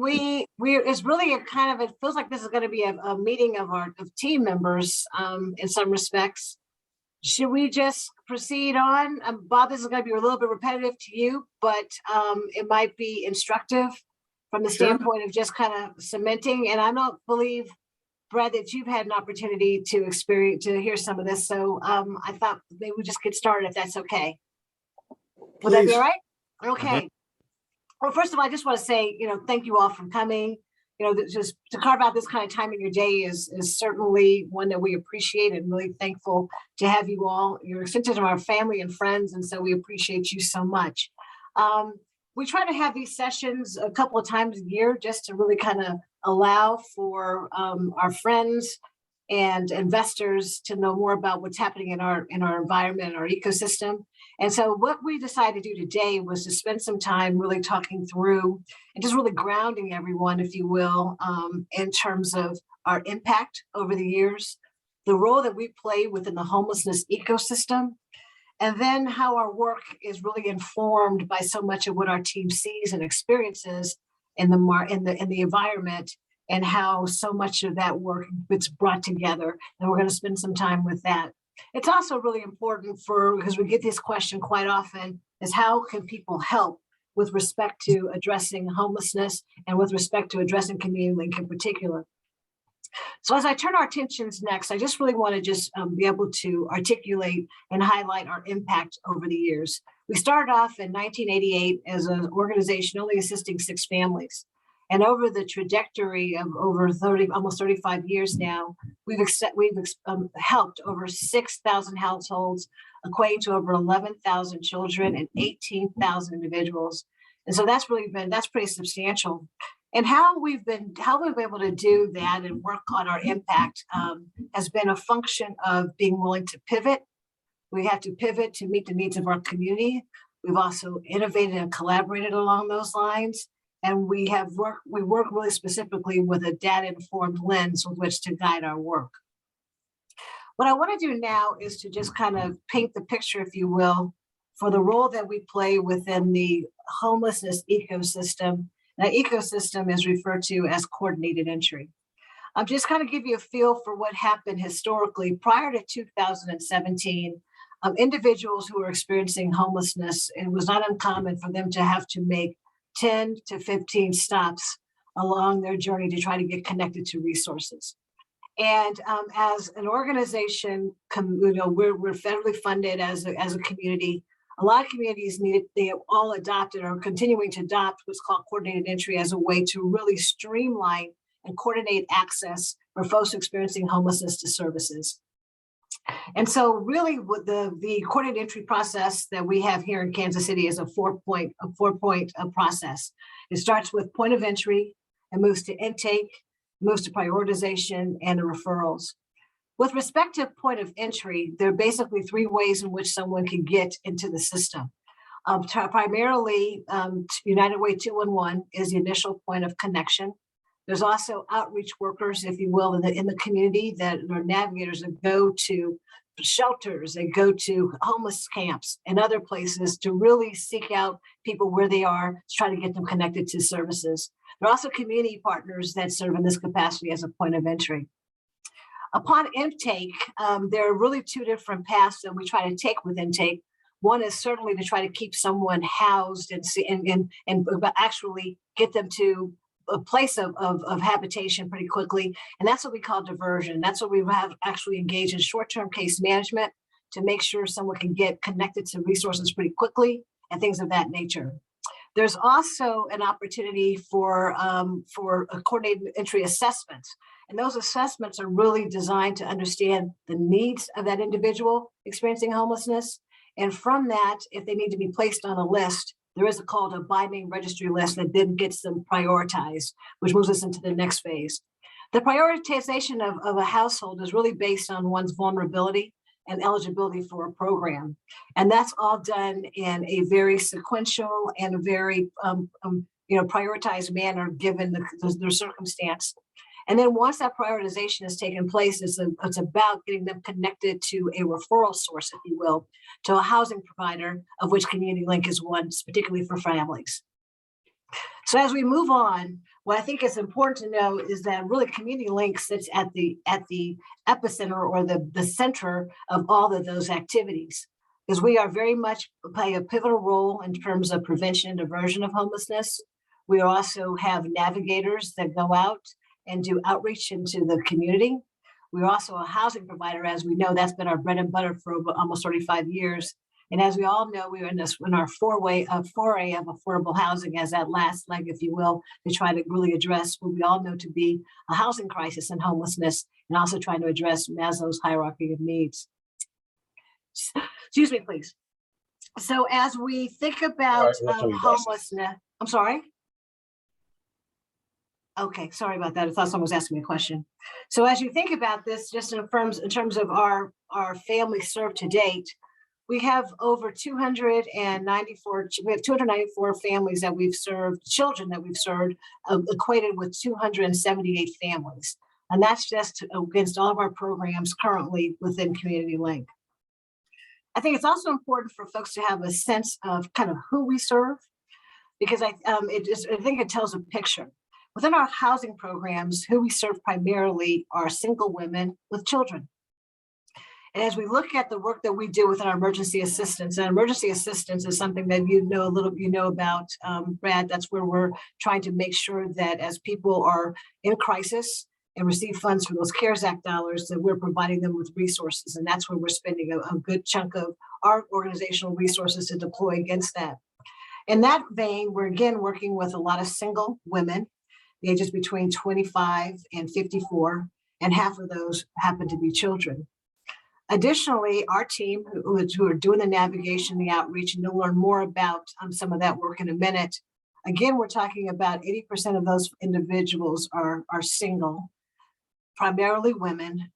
we it's really a kind of, it feels like this is going to be a meeting of our team members in some respects. Should we just proceed on? Bob, this is going to be a little bit repetitive to you, but it might be instructive from the Sure. standpoint of just kind of cementing. And I don't believe, Brad, that you've had an opportunity to hear some of this. So I thought maybe we just get started if that's okay. Would that be Please. all right? Okay. Well, first of all, I just want to say, thank you all for coming. Just to carve out this kind of time in your day is certainly one that we appreciate, and really thankful to have you all. You're extensions of our family and friends, and so we appreciate you so much. We try to have these sessions a couple of times a year just to really kind of allow for our friends and investors to know more about what's happening in our environment, our ecosystem. And so what we decided to do today was to spend some time really talking through and just really grounding everyone, if you will, in terms of our impact over the years, the role that we play within the homelessness ecosystem, and then how our work is really informed by so much of what our team sees and experiences in the environment, and how so much of that work gets brought together. And we're going to spend some time with that. It's also really important because we get this question quite often, is how can people help with respect to addressing homelessness and with respect to addressing community link in particular. So as I turn our attentions next, I just really want to just be able to articulate and highlight our impact over the years. We started off in 1988 as an organization only assisting 6 families. And over the trajectory of over almost 35 years now, we've helped over 6,000 households, equating to over 11,000 children and 18,000 individuals. And so that's pretty substantial. And how we've been able to do that and work on our impact has been a function of being willing to pivot. We have to pivot to meet the needs of our community. We've also innovated and collaborated along those lines. And we work really specifically with a data-informed lens with which to guide our work. What I want to do now is to just kind of paint the picture, if you will, for the role that we play within the homelessness ecosystem. That ecosystem is referred to as coordinated entry. I'm just kind of give you a feel for what happened historically prior to 2017. Individuals who were experiencing homelessness, it was not uncommon for them to have to make 10 to 15 stops along their journey to try to get connected to resources. And as an organization, we're federally funded as a community. A lot of communities they have all adopted or are continuing to adopt what's called coordinated entry as a way to really streamline and coordinate access for folks experiencing homelessness to services. And so really with the coordinated entry process that we have here in Kansas City is a four-point process. It starts with point of entry and moves to intake, moves to prioritization, and the referrals. With respect to point of entry, there are basically 3 ways in which someone can get into the system. Primarily, United Way 211 is the initial point of connection. There's also outreach workers, if you will, in the community that are navigators that go to shelters, they go to homeless camps and other places to really seek out people where they are to try to get them connected to services. There are also community partners that serve in this capacity as a point of entry. Upon intake, there are really 2 different paths that we try to take with intake. One is certainly to try to keep someone housed and actually get them to a place of habitation pretty quickly. And that's what we call diversion. That's what we have actually engaged in short-term case management to make sure someone can get connected to resources pretty quickly and things of that nature. There's also an opportunity for a coordinated entry assessment. And those assessments are really designed to understand the needs of that individual experiencing homelessness. And from that, if they need to be placed on a list, there is called a by name registry list that then gets them prioritized, which moves us into the next phase. The prioritization of a household is really based on one's vulnerability and eligibility for a program. And that's all done in a very sequential and a very prioritized manner given their circumstance. And then once that prioritization has taken place, it's about getting them connected to a referral source, if you will, to a housing provider, of which Community Link is one, particularly for families. So as we move on, what I think is important to know is that really Community Linc sits at the epicenter or the center of all of those activities, because we are very much play a pivotal role in terms of prevention and diversion of homelessness. We also have navigators that go out and do outreach into the community. We're also a housing provider, as we know, that's been our bread and butter for almost 35 years. And as we all know, we are in our foray of affordable housing as that last leg, if you will, to try to really address what we all know to be a housing crisis and homelessness, and also trying to address Maslow's hierarchy of needs. Excuse me, please. So as we think about homelessness, I'm sorry. Okay, sorry about that. I thought someone was asking me a question. So as you think about this, just in terms of our families served to date, we have over 294, we have 294 families that we've served, children that we've served, equated with 278 families. And that's just against all of our programs currently within Community Linc. I think it's also important for folks to have a sense of kind of who we serve, because I think it tells a picture. Within our housing programs, who we serve primarily are single women with children. And as we look at the work that we do within our emergency assistance, and emergency assistance is something that you know about, Brad, that's where we're trying to make sure that as people are in crisis and receive funds from those CARES Act dollars, that we're providing them with resources. And that's where we're spending a good chunk of our organizational resources to deploy against that. In that vein, we're again working with a lot of single women, the ages between 25 and 54, and half of those happen to be children. Additionally, our team who are doing the navigation, the outreach, and you'll learn more about some of that work in a minute. Again, we're talking about 80% of those individuals are single, primarily women,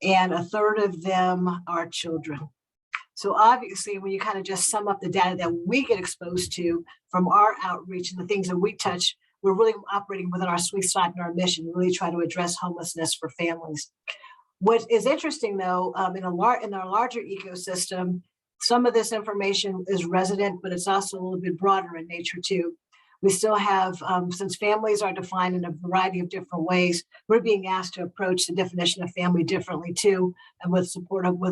and a third of them are children. So obviously, when you kind of just sum up the data that we get exposed to from our outreach and the things that we touch, we're really operating within our sweet spot and our mission, really try to address homelessness for families. What is interesting, though, in our larger ecosystem, some of this information is resident, but it's also a little bit broader in nature, too. We still have, since families are defined in a variety of different ways, we're being asked to approach the definition of family differently, too, and with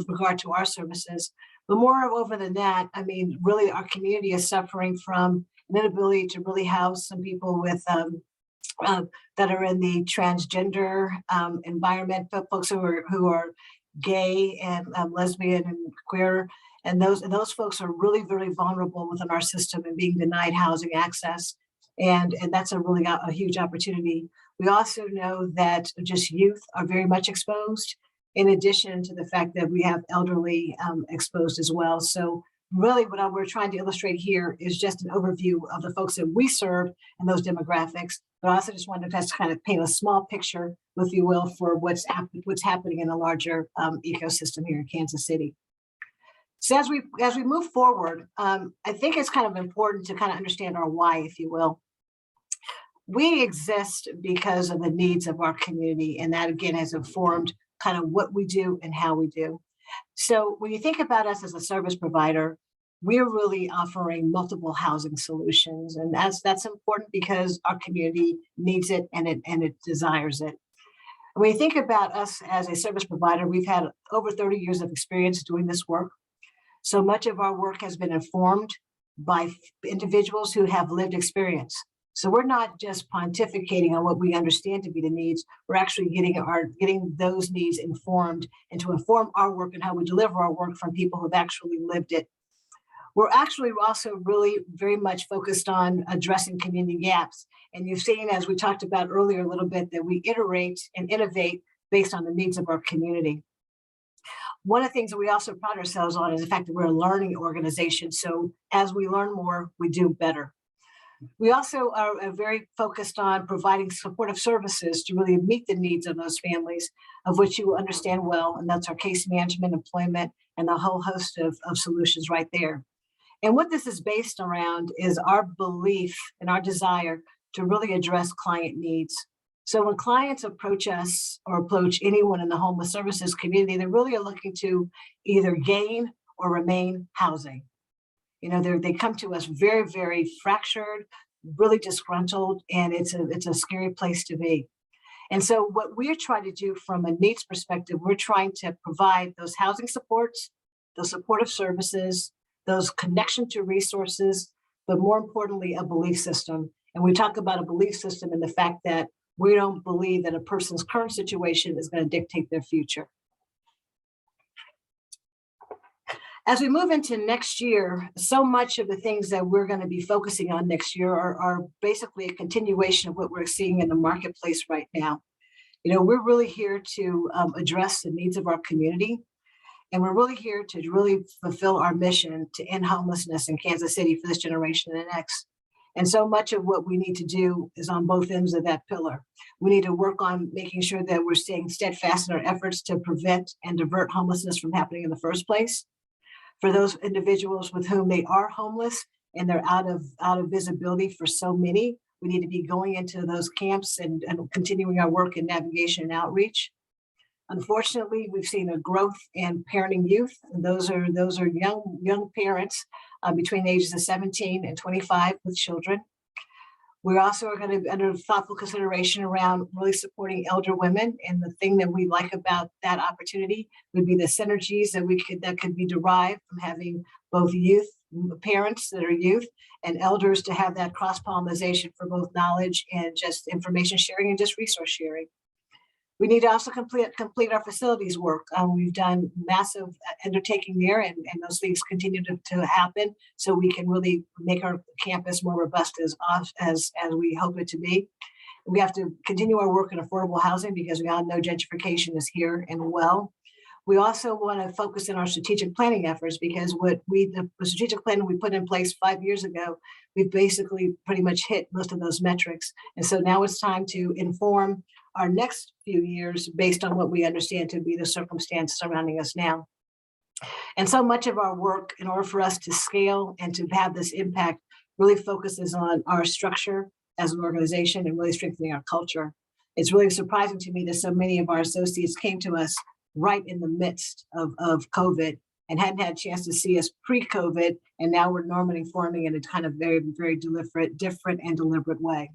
regard to our services. But moreover than that, I mean, really, our community is suffering from an inability to really house some people with that are in the transgender environment, folks who are gay and lesbian and queer, and those folks are really very vulnerable within our system and being denied housing access, and that's a huge opportunity. We also know that just youth are very much exposed, in addition to the fact that we have elderly exposed as well. So really what we're trying to illustrate here is just an overview of the folks that we serve and those demographics, but I also just wanted to kind of paint a small picture, if you will, for what's happening in a larger ecosystem here in Kansas City. So as we move forward, I think it's kind of important to kind of understand our why, if you will. We exist because of the needs of our community, and that again has informed kind of what we do and how we do. So when you think about us as a service provider, we're really offering multiple housing solutions, and that's important because our community needs it and it desires it. When you think about us as a service provider, we've had over 30 years of experience doing this work. So much of our work has been informed by individuals who have lived experience. So we're not just pontificating on what we understand to be the needs, we're actually getting those needs informed, and to inform our work and how we deliver our work from people who've actually lived it. We're actually also really very much focused on addressing community gaps. And you've seen, as we talked about earlier a little bit, that we iterate and innovate based on the needs of our community. One of the things that we also pride ourselves on is the fact that we're a learning organization. So as we learn more, we do better. We also are very focused on providing supportive services to really meet the needs of those families, of which you will understand well, and that's our case management, employment, and the whole host of solutions right there. And what this is based around is our belief and our desire to really address client needs. So when clients approach us or approach anyone in the homeless services community, they really are looking to either gain or remain housing. You know, they come to us very, very fractured. really disgruntled, and it's a scary place to be. And so what we're trying to do from a needs perspective, we're trying to provide those housing supports, those supportive services, those connection to resources, but more importantly, a belief system. And we talk about a belief system in the fact that we don't believe that a person's current situation is going to dictate their future. As we move into next year, so much of the things that we're going to be focusing on next year are basically a continuation of what we're seeing in the marketplace right now. You know, we're really here to address the needs of our community, and we're really here to really fulfill our mission to end homelessness in Kansas City for this generation and the next. And so much of what we need to do is on both ends of that pillar. We need to work on making sure that we're staying steadfast in our efforts to prevent and divert homelessness from happening in the first place. For those individuals with whom they are homeless and they're out of visibility for so many, we need to be going into those camps and continuing our work in navigation and outreach. Unfortunately, we've seen a growth in parenting youth, and those are young parents between the ages of 17 and 25 with children. We also are going to under thoughtful consideration around really supporting elder women. And the thing that we like about that opportunity would be the synergies that could be derived from having both youth parents that are youth and elders to have that cross-pollination for both knowledge and just information sharing and just resource sharing. We need to also complete our facilities work. We've done massive undertaking there, and those things continue to happen, so we can really make our campus more robust as we hope it to be. We have to continue our work in affordable housing because we all know gentrification is here and well. We also want to focus in our strategic planning efforts because the strategic plan we put in place 5 years ago, we've basically pretty much hit most of those metrics. And so now it's time to inform our next few years based on what we understand to be the circumstance surrounding us now. And so much of our work, in order for us to scale and to have this impact, really focuses on our structure as an organization and really strengthening our culture. It's really surprising to me that so many of our associates came to us right in the midst of COVID and hadn't had a chance to see us pre-COVID, and now we're normally forming in a kind of very, very different and deliberate way.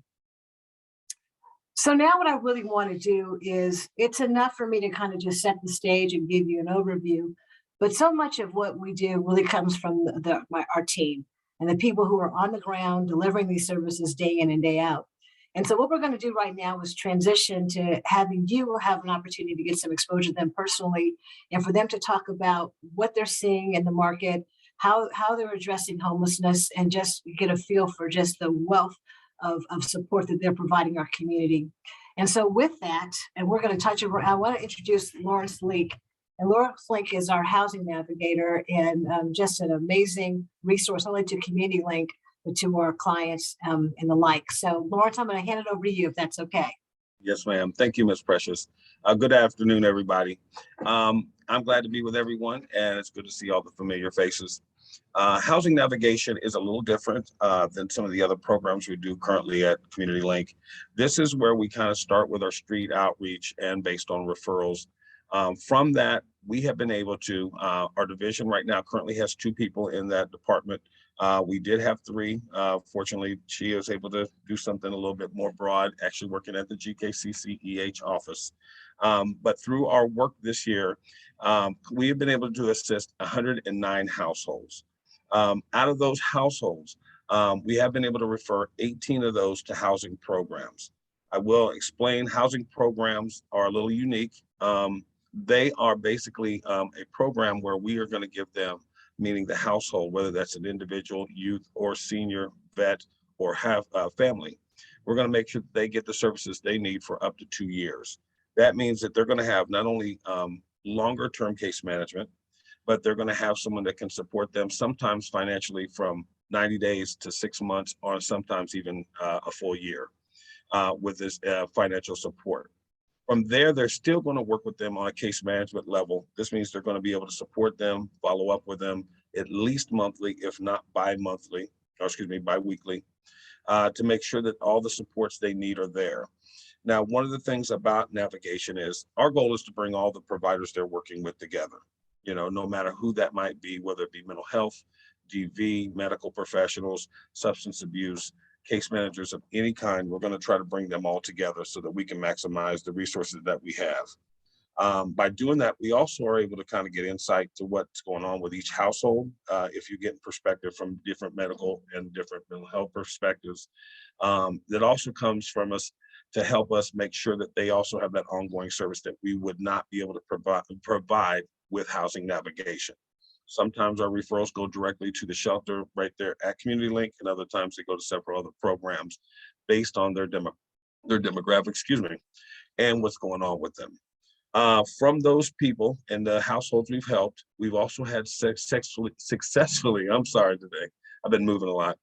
So now what I really want to do is, it's enough for me to kind of just set the stage and give you an overview, but so much of what we do really comes from our team and the people who are on the ground delivering these services day in and day out. And so what we're going to do right now is transition to having you have an opportunity to get some exposure to them personally and for them to talk about what they're seeing in the market, how they're addressing homelessness, and just get a feel for just the wealth of support that they're providing our community. And so with that, and we're going to touch over, I want to introduce Lawrence Linc. And Lawrence Linc is our housing navigator and just an amazing resource, not only to Community Linc, but to our clients and the like. So Lawrence, I'm going to hand it over to you if that's okay. Yes, ma'am. Thank you, Ms. Precious. Good afternoon, everybody. I'm glad to be with everyone, and it's good to see all the familiar faces. Housing navigation is a little different than some of the other programs we do currently at Community Linc. This is where we kind of start with our street outreach and based on referrals. From that, we have been able to, our division right now currently has 2 people in that department. We did have 3. Fortunately, she is able to do something a little bit more broad, actually working at the GKCCEH office. But through our work this year, we have been able to assist 109 households. Out of those households, we have been able to refer 18 of those to housing programs. I will explain, housing programs are a little unique. They are basically a program where we are going to give them, meaning the household, whether that's an individual, youth, or senior, vet, or have a family. We're going to make sure that they get the services they need for up to 2 years. That means that they're going to have not only longer term case management, but they're going to have someone that can support them sometimes financially from 90 days to 6 months, or sometimes even a full year with this financial support. From there, they're still going to work with them on a case management level. This means they're going to be able to support them, follow up with them at least monthly, if not bi-weekly, to make sure that all the supports they need are there. Now, one of the things about navigation is our goal is to bring all the providers they're working with together, no matter who that might be, whether it be mental health, DV, medical professionals, substance abuse, case managers of any kind. We're going to try to bring them all together so that we can maximize the resources that we have. By doing that, we also are able to kind of get insight to what's going on with each household. If you get perspective from different medical and different mental health perspectives, that also comes from us to help us make sure that they also have that ongoing service that we would not be able to provide with housing navigation. Sometimes our referrals go directly to the shelter right there at Community Linc, and other times they go to several other programs based on their demographic, excuse me, and what's going on with them. From those people and the households we've helped, we've also had successfully, I'm sorry today, I've been moving a lot,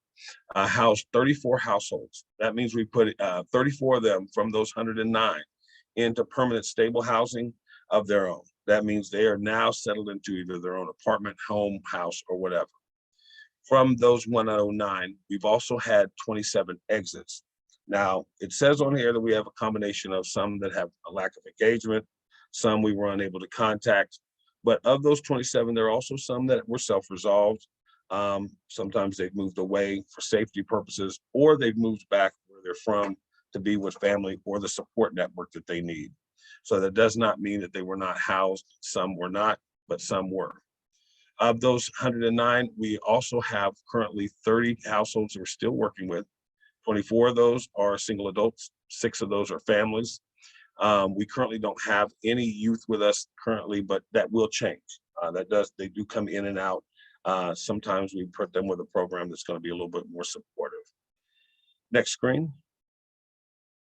housed 34 households. That means we put 34 of them from those 109 into permanent stable housing of their own. That means they are now settled into either their own apartment, home, house, or whatever. From those 109, we've also had 27 exits. Now, it says on here that we have a combination of some that have a lack of engagement, some we were unable to contact, but of those 27, there are also some that were self-resolved. Sometimes they've moved away for safety purposes, or they've moved back where they're from to be with family or the support network that they need. So that does not mean that they were not housed. Some were not, but some were. Of those 109, we also have currently 30 households that we're still working with. 24 of those are single adults, 6 of those are families. We currently don't have any youth with us currently, but that will change. They do come in and out. Sometimes we put them with a program that's going to be a little bit more supportive. Next screen.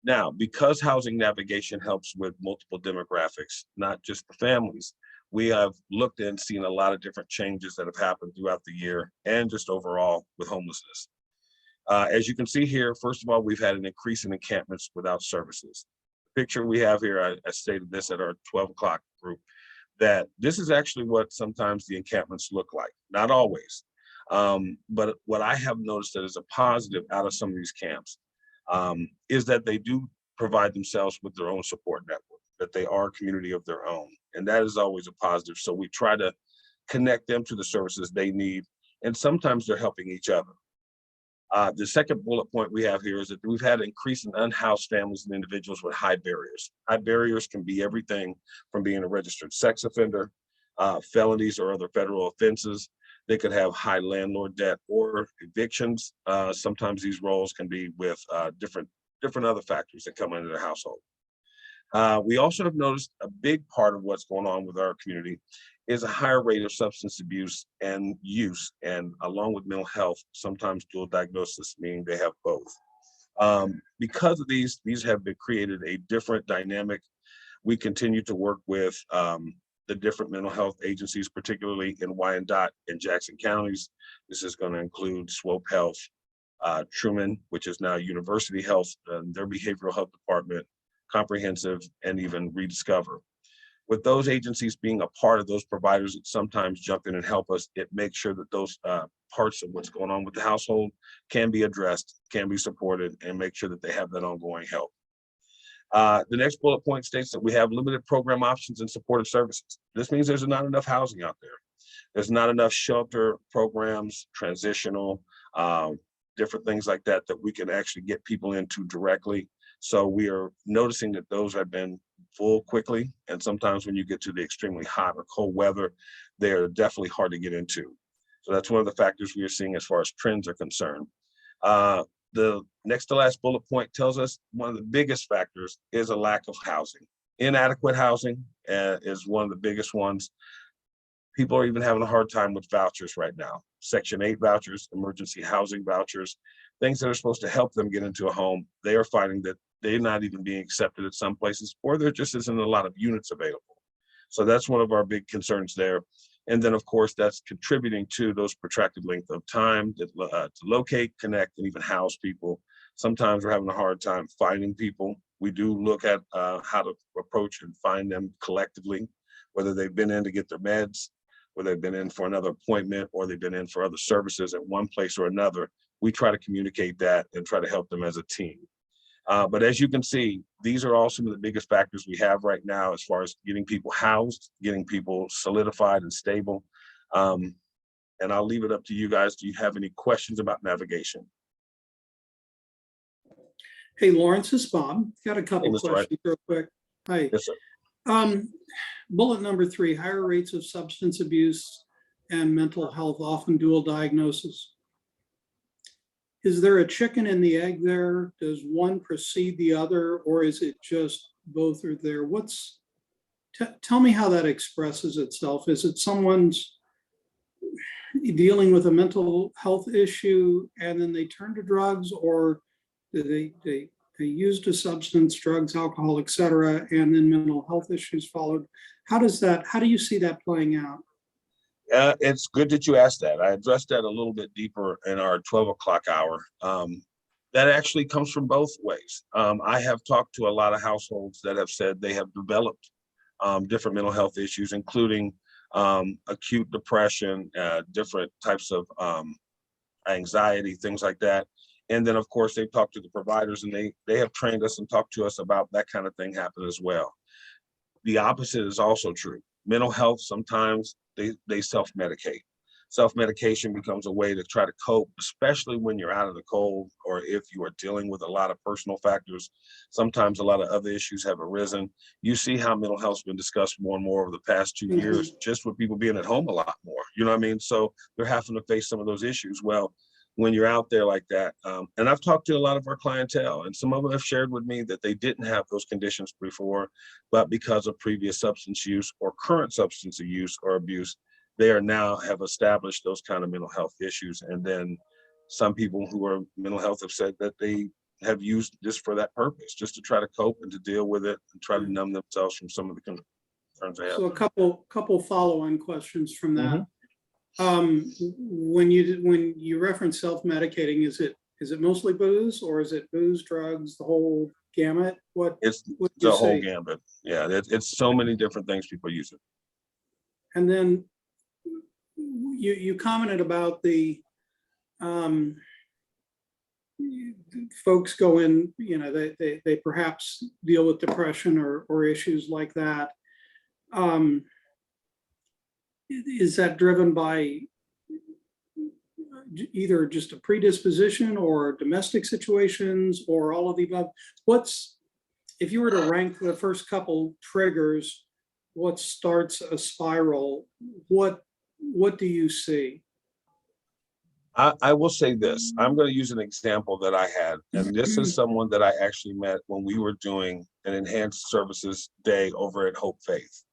Now, because housing navigation helps with multiple demographics, not just the families, we have looked and seen a lot of different changes that have happened throughout the year and just overall with homelessness. As you can see here, first of all, we've had an increase in encampments without services. The picture we have here, I stated this at our 12 o'clock group, that this is actually what sometimes the encampments look like, not always. But what I have noticed that is a positive out of some of these camps is that they do provide themselves with their own support network, that they are a community of their own. And that is always a positive. So we try to connect them to the services they need. And sometimes they're helping each other. The second bullet point we have here is that we've had an increase in unhoused families and individuals with high barriers. High barriers can be everything from being a registered sex offender, felonies or other federal offenses. They could have high landlord debt or evictions. Sometimes these roles can be with different other factors that come into the household. We also have noticed a big part of what's going on with our community is a higher rate of substance abuse and use, and along with mental health, sometimes dual diagnosis, meaning they have both. Because of these have been created a different dynamic. We continue to work with the different mental health agencies, particularly in Wyandotte and Jackson counties. This is going to include Swope Health, Truman, which is now University Health, their behavioral health department, Comprehensive, and even Rediscover. With those agencies being a part of those providers that sometimes jump in and help us, it makes sure that those parts of what's going on with the household can be addressed, can be supported, and make sure that they have that ongoing help. The next bullet point states that we have limited program options and supportive services. This means there's not enough housing out there. There's not enough shelter programs, transitional, different things like that we can actually get people into directly. So we are noticing that those have been full quickly. And sometimes when you get to the extremely hot or cold weather, they're definitely hard to get into. So that's one of the factors we are seeing as far as trends are concerned. The next to last bullet point tells us one of the biggest factors is a lack of housing. Inadequate housing is one of the biggest ones. People are even having a hard time with vouchers right now. Section 8 vouchers, emergency housing vouchers, things that are supposed to help them get into a home. They are finding that they're not even being accepted at some places, or there just isn't a lot of units available. So that's one of our big concerns there. And then, of course, that's contributing to those protracted length of time to locate, connect, and even house people. Sometimes we're having a hard time finding people. We do look at how to approach and find them collectively, whether they've been in to get their meds, whether they've been in for another appointment, or they've been in for other services at one place or another. We try to communicate that and try to help them as a team. But as you can see, these are all some of the biggest factors we have right now as far as getting people housed, getting people solidified and stable. And I'll leave it up to you guys. Do you have any questions about navigation? Hey, Lawrence, this is Bob. Got a couple Mr. Wright. questions real quick. Hi. Yes, sir. Bullet number 3, higher rates of substance abuse and mental health, often dual diagnosis. Is there a chicken and the egg there? Does one precede the other, or is it just both are there? Tell me how that expresses itself. Is it someone's dealing with a mental health issue and then they turn to drugs, or do they used a substance, drugs, alcohol, et cetera, and then mental health issues followed? How do you see that playing out? It's good that you asked that. I addressed that a little bit deeper in our 12 o'clock hour. That actually comes from both ways. I have talked to a lot of households that have said they have developed different mental health issues, including acute depression, different types of anxiety, things like that. And then, of course, they've talked to the providers, and they have trained us and talked to us about that kind of thing happen as well. The opposite is also true. Mental health, sometimes they self-medicate. Self-medication becomes a way to try to cope, especially when you're out of the cold, or if you are dealing with a lot of personal factors. Sometimes a lot of other issues have arisen. You see how mental health's been discussed more and more over the past 2 years, just with people being at home a lot more. You know what I mean? So they're having to face some of those issues. Well, when you're out there like that, and I've talked to a lot of our clientele, and some of them have shared with me that they didn't have those conditions before, but because of previous substance use or current substance use or abuse, they are now have established those kind of mental health issues. And then some people who are mental health have said that they have used this for that purpose, just to try to cope and to deal with it and try to numb themselves from some of the concerns they have. So a couple follow-on questions from that. When you reference self-medicating, is it mostly booze, or is it booze, drugs, the whole gamut? It's the whole gambit. Yeah, it's so many different things people use it. And then you commented about the folks go in, they perhaps deal with depression or issues like that. Is that driven by either just a predisposition or domestic situations or all of the above? If you were to rank the first couple triggers, what starts a spiral? What do you see? I will say this. I'm going to use an example that I had, and this is someone that I actually met when we were doing an enhanced services day over at Hope Faith.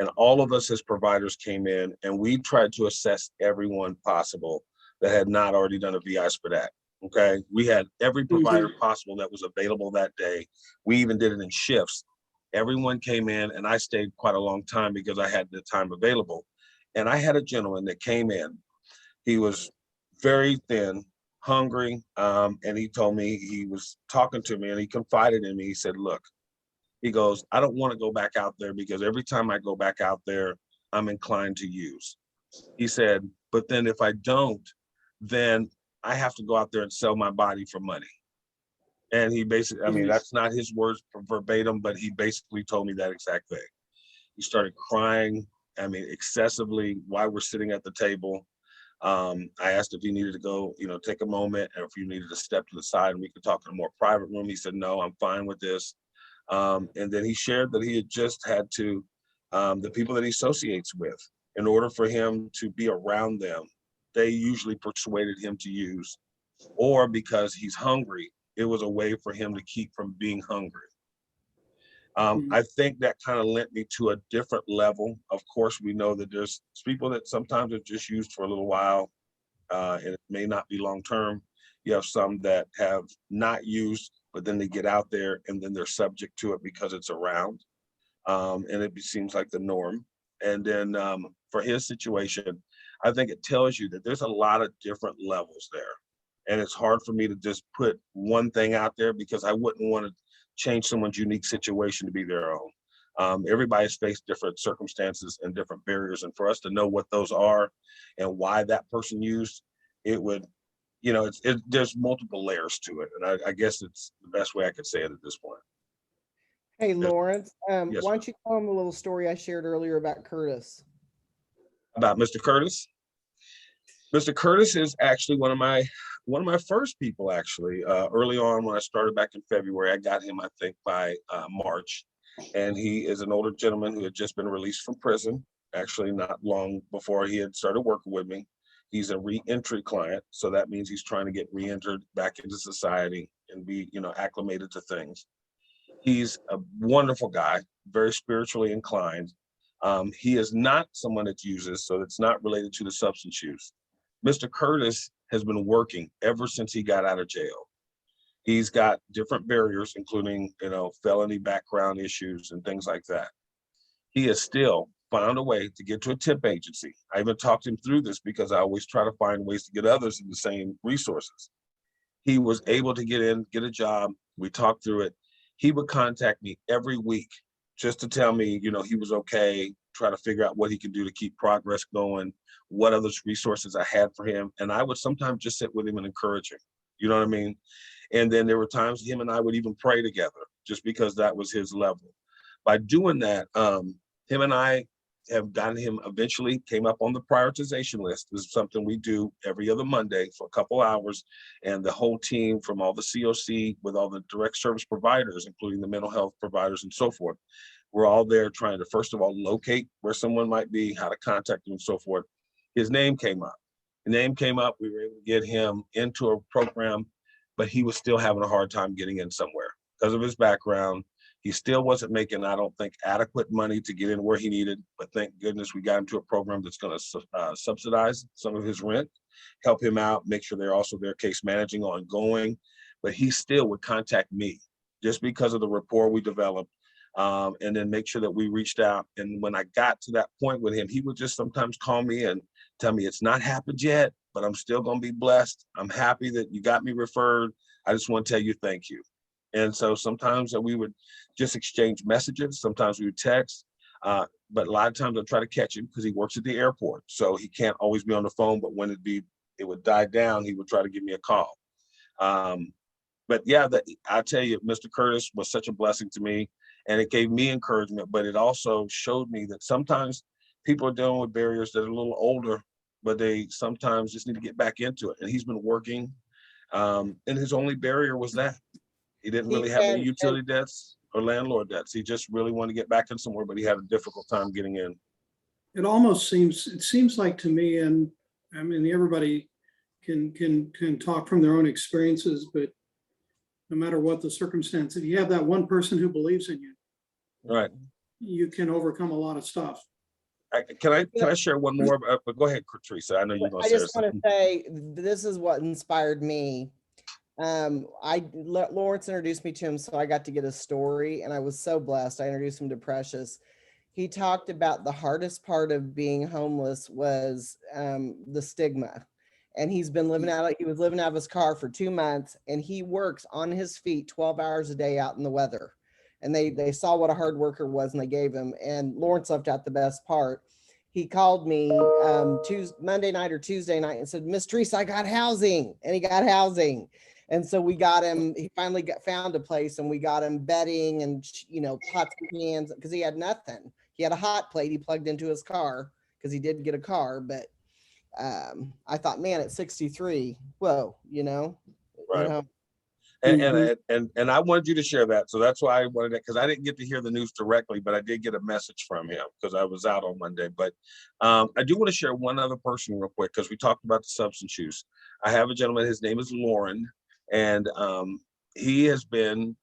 And all of us as providers came in, and we tried to assess everyone possible that had not already done a VI for that. Okay. We had every provider possible that was available that day. We even did it in shifts. Everyone came in, and I stayed quite a long time because I had the time available. And I had a gentleman that came in. He was very thin, hungry, and he told me, he was talking to me and he confided in me. He said, look, he goes, I don't want to go back out there because every time I go back out there, I'm inclined to use. He said, but then if I don't, then I have to go out there and sell my body for money. And he basically, I mean, that's not his words verbatim, but he basically told me that exact thing. He started crying, I mean, excessively while we're sitting at the table. I asked if he needed to go, take a moment, or if you needed to step to the side and we could talk in a more private room. He said, no, I'm fine with this. And then he shared that he had just had to, the people that he associates with, in order for him to be around them, they usually persuaded him to use, or because he's hungry, it was a way for him to keep from being hungry. I think that kind of led me to a different level. Of course, we know that there's people that sometimes are just used for a little while, and it may not be long-term. You have some that have not used, but then they get out there and then they're subject to it because it's around, and it seems like the norm. And then for his situation, I think it tells you that there's a lot of different levels there. And it's hard for me to just put one thing out there because I wouldn't want to change someone's unique situation to be their own. Everybody's faced different circumstances and different barriers. And for us to know what those are and why that person used, it would, there's multiple layers to it. And I guess it's the best way I could say it at this point. Hey, Lawrence, Yes, why don't you tell them a little story I shared earlier about Curtis? About Mr. Curtis? Mr. Curtis is actually one of my one of my first people, actually, early on when I started back in February. I got him, I think, by March. And he is an older gentleman who had just been released from prison, actually not long before he had started working with me. He's a re-entry client, so that means he's trying to get re-entered back into society and be, acclimated to things. He's a wonderful guy, very spiritually inclined. He is not someone that uses, so it's not related to the substance use. Mr. Curtis has been working ever since he got out of jail. He's got different barriers, including, felony background issues and things like that. He has still found a way to get to a temp agency. I even talked him through this because I always try to find ways to get others in the same resources. He was able to get in, get a job. We talked through it. He would contact me every week just to tell me, he was okay, try to figure out what he could do to keep progress going, what other resources I had for him. And I would sometimes just sit with him and encourage him. You know what I mean? And then there were times him and I would even pray together just because that was his level. By doing that, him and I have gotten him, eventually came up on the prioritization list. This is something we do every other Monday for a couple hours. And the whole team from all the COC with all the direct service providers, including the mental health providers and so forth, we're all there trying to, first of all, locate where someone might be, how to contact them and so forth. His name came up. The name came up. We were able to get him into a program, but he was still having a hard time getting in somewhere because of his background. He still wasn't making, I don't think, adequate money to get in where he needed, but thank goodness we got him to a program that's going to subsidize some of his rent, help him out, make sure they're also their case managing ongoing. But he still would contact me just because of the rapport we developed, and then make sure that we reached out. And when I got to that point with him, he would just sometimes call me and tell me it's not happened yet, but I'm still going to be blessed. I'm happy that you got me referred. I just want to tell you thank you. And so sometimes we would just exchange messages. Sometimes we would text, but a lot of times I try to catch him because he works at the airport. So he can't always be on the phone, but when it would die down, he would try to give me a call. But yeah, I tell you, Mr. Curtis was such a blessing to me, and it gave me encouragement, but it also showed me that sometimes people are dealing with barriers that are a little older, but they sometimes just need to get back into it. And he's been working, and his only barrier was that. He didn't really have any utility debts or landlord debts. He just really wanted to get back in somewhere, but he had a difficult time getting in. It seems like to me, and I mean, everybody can talk from their own experiences, but no matter what the circumstance, if you have that one person who believes in you, Right. you can overcome a lot of stuff. Can I share one more? But go ahead, Teresa. I know you're going to I share just want something. to say, this is what inspired me. Lawrence introduced me to him, so I got to get a story, and I was so blessed. I introduced him to Precious. He talked about the hardest part of being homeless was the stigma. And he was living out of his car for 2 months, and he works on his feet 12 hours a day out in the weather. And they saw what a hard worker was, and they gave him. And Lawrence left out the best part. He called me Monday night or Tuesday night and said, "Miss Teresa, I got housing." And he got housing. And so we got him, he finally found a place, and we got him bedding and, pots and pans, because he had nothing. He had a hot plate he plugged into his car because he did get a car. But I thought, man, at 63, whoa, Right. And I wanted you to share that. So that's why I wanted it, because I didn't get to hear the news directly, but I did get a message from him because I was out on Monday. But I do want to share one other person real quick, because we talked about the substance use. I have a gentleman, his name is Lauren, and he has been,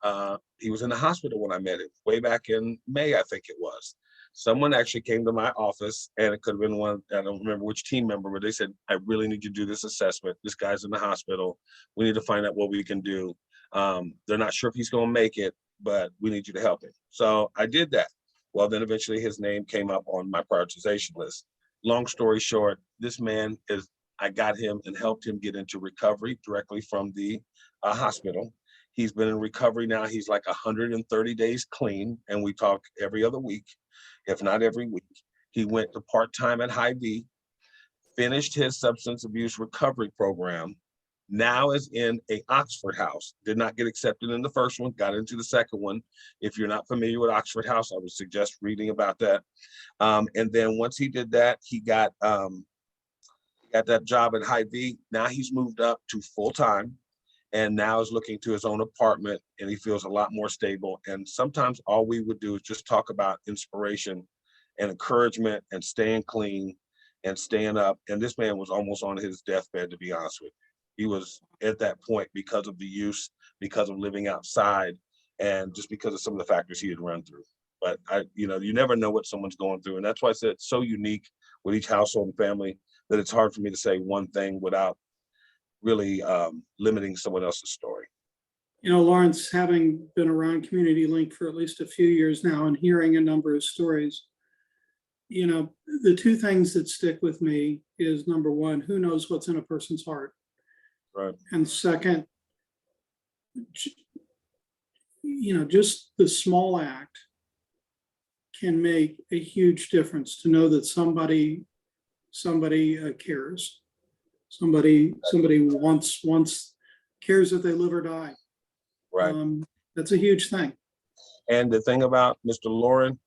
he was in the hospital when I met him way back in May, I think it was. Someone actually came to my office, and it could have been one, I don't remember which team member, but they said, "I really need you to do this assessment. This guy's in the hospital. We need to find out what we can do. They're not sure if he's going to make it, but we need you to help him." So I did that. Well, then eventually his name came up on my prioritization list. Long story short, this man I got him and helped him get into recovery directly from the hospital. He's been in recovery now. He's like 130 days clean, and we talk every other week, if not every week. He went to part-time at Hy-Vee, finished his substance abuse recovery program, now is in a Oxford House. Did not get accepted in the first one, got into the second one. If you're not familiar with Oxford House, I would suggest reading about that. And then once he did that, he got got that job at Hy-Vee. Now he's moved up to full-time and now is looking to his own apartment, and he feels a lot more stable. And sometimes all we would do is just talk about inspiration and encouragement and staying clean and staying up. And this man was almost on his deathbed, to be honest with you. He was at that point because of the use, because of living outside, and just because of some of the factors he had run through. But you never know what someone's going through. And that's why I said it's so unique with each household and family that it's hard for me to say one thing without really limiting someone else's story. Lawrence, having been around Community Linc for at least a few years now and hearing a number of stories, the two things that stick with me is, number one, who knows what's in a person's heart? Right. And second, just the small act can make a huge difference, to know that somebody cares. Somebody wants cares if they live or die. Right. That's a huge thing. And the thing about Mr. Lauren,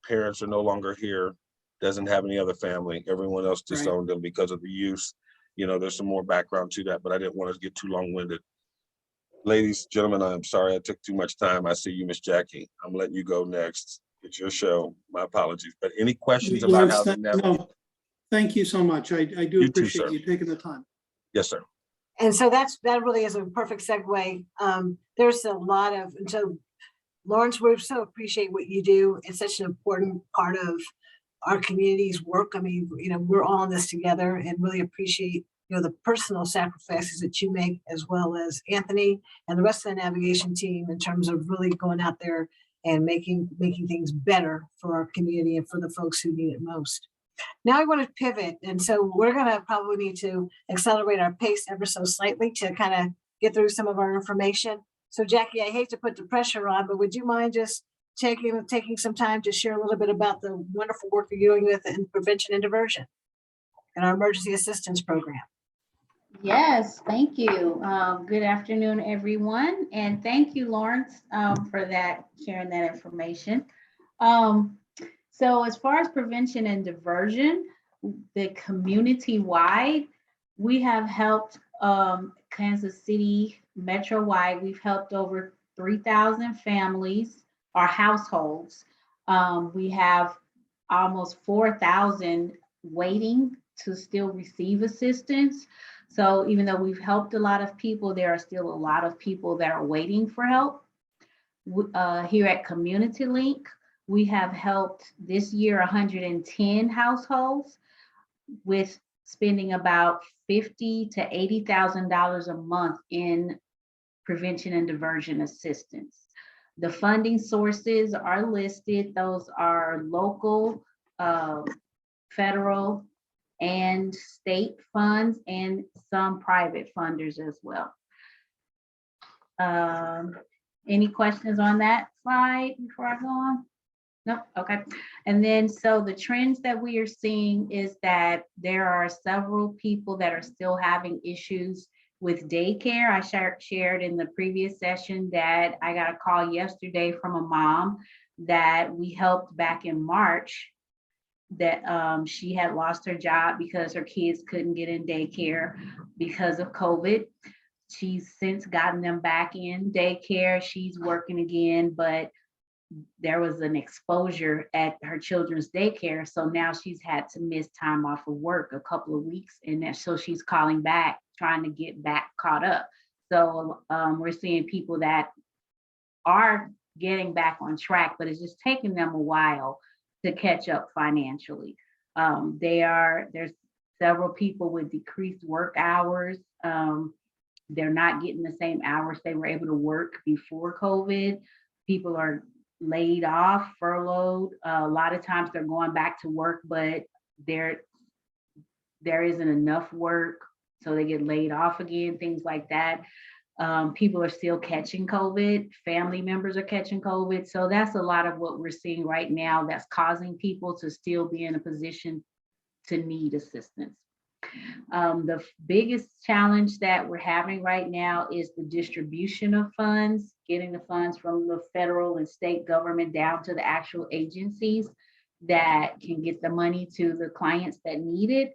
parents are no longer here, doesn't have any other family. Everyone else disowned them because of the use. There's some more background to that, but I didn't want to get too long-winded. Ladies, gentlemen, I'm sorry I took too much time. I see you, Miss Jackie. I'm letting you go next. It's your show. My apologies. But any questions about Lawrence, housing navigation? Thank you so much. I do appreciate you taking the time. Yes, sir. And so that really is a perfect segue. There's a lot of, and so Lawrence, we so appreciate what you do. It's such an important part of our community's work. I mean, we're all in this together, and really appreciate, the personal sacrifices that you make, as well as Anthony and the rest of the navigation team, in terms of really going out there and making things better for our community and for the folks who need it most. Now I want to pivot, and so we're going to probably need to accelerate our pace ever so slightly to kind of get through some of our information. So Jackie, I hate to put the pressure on, but would you mind just taking some time to share a little bit about the wonderful work you're doing with in prevention and diversion and our emergency assistance program? Yes, thank you. Good afternoon, everyone. And thank you, Lawrence, for sharing that information. So as far as prevention and diversion, the community-wide, we have helped Kansas City metro-wide, we've helped over 3,000 families or households. We have almost 4,000 waiting to still receive assistance. So even though we've helped a lot of people, there are still a lot of people that are waiting for help. Here at Community Linc, we have helped this year 110 households with spending about $50,000 to $80,000 a month in prevention and diversion assistance. The funding sources are listed. Those are local, federal, and state funds, and some private funders as well. Any questions on that slide before I go on? No, okay. And then, so the trends that we are seeing is that there are several people that are still having issues with daycare. I shared in the previous session that I got a call yesterday from a mom that we helped back in March, that she had lost her job because her kids couldn't get in daycare because of COVID. She's since gotten them back in daycare. She's working again, but there was an exposure at her children's daycare. So now she's had to miss time off of work a couple of weeks. And so she's calling back, trying to get back caught up. So we're seeing people that are getting back on track, but it's just taking them a while to catch up financially. There's several people with decreased work hours. They're not getting the same hours they were able to work before COVID. People are laid off, furloughed. A lot of times they're going back to work, but there isn't enough work, so they get laid off again, things like that. People are still catching COVID. Family members are catching COVID. So that's a lot of what we're seeing right now that's causing people to still be in a position to need assistance. The biggest challenge that we're having right now is the distribution of funds, getting the funds from the federal and state government down to the actual agencies that can get the money to the clients that need it.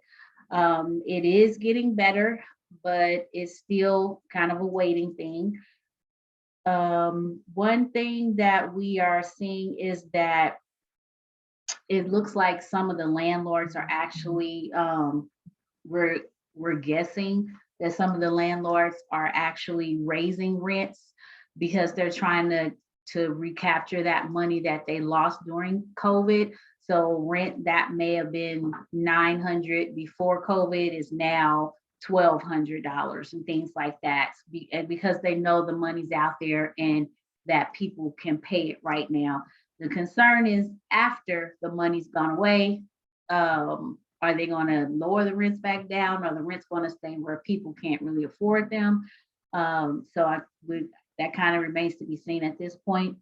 It is getting better, but it's still kind of a waiting thing. One thing that we are seeing is that it looks like some of the landlords are actually, we're guessing that some of the landlords are actually raising rents because they're trying to recapture that money that they lost during COVID. So rent that may have been $900 before COVID is now $1,200 and things like that. And because they know the money's out there and that people can pay it right now. The concern is after the money's gone away, are they going to lower the rents back down? Or the rent's going to stay where people can't really afford them? That kind of remains to be seen at this point.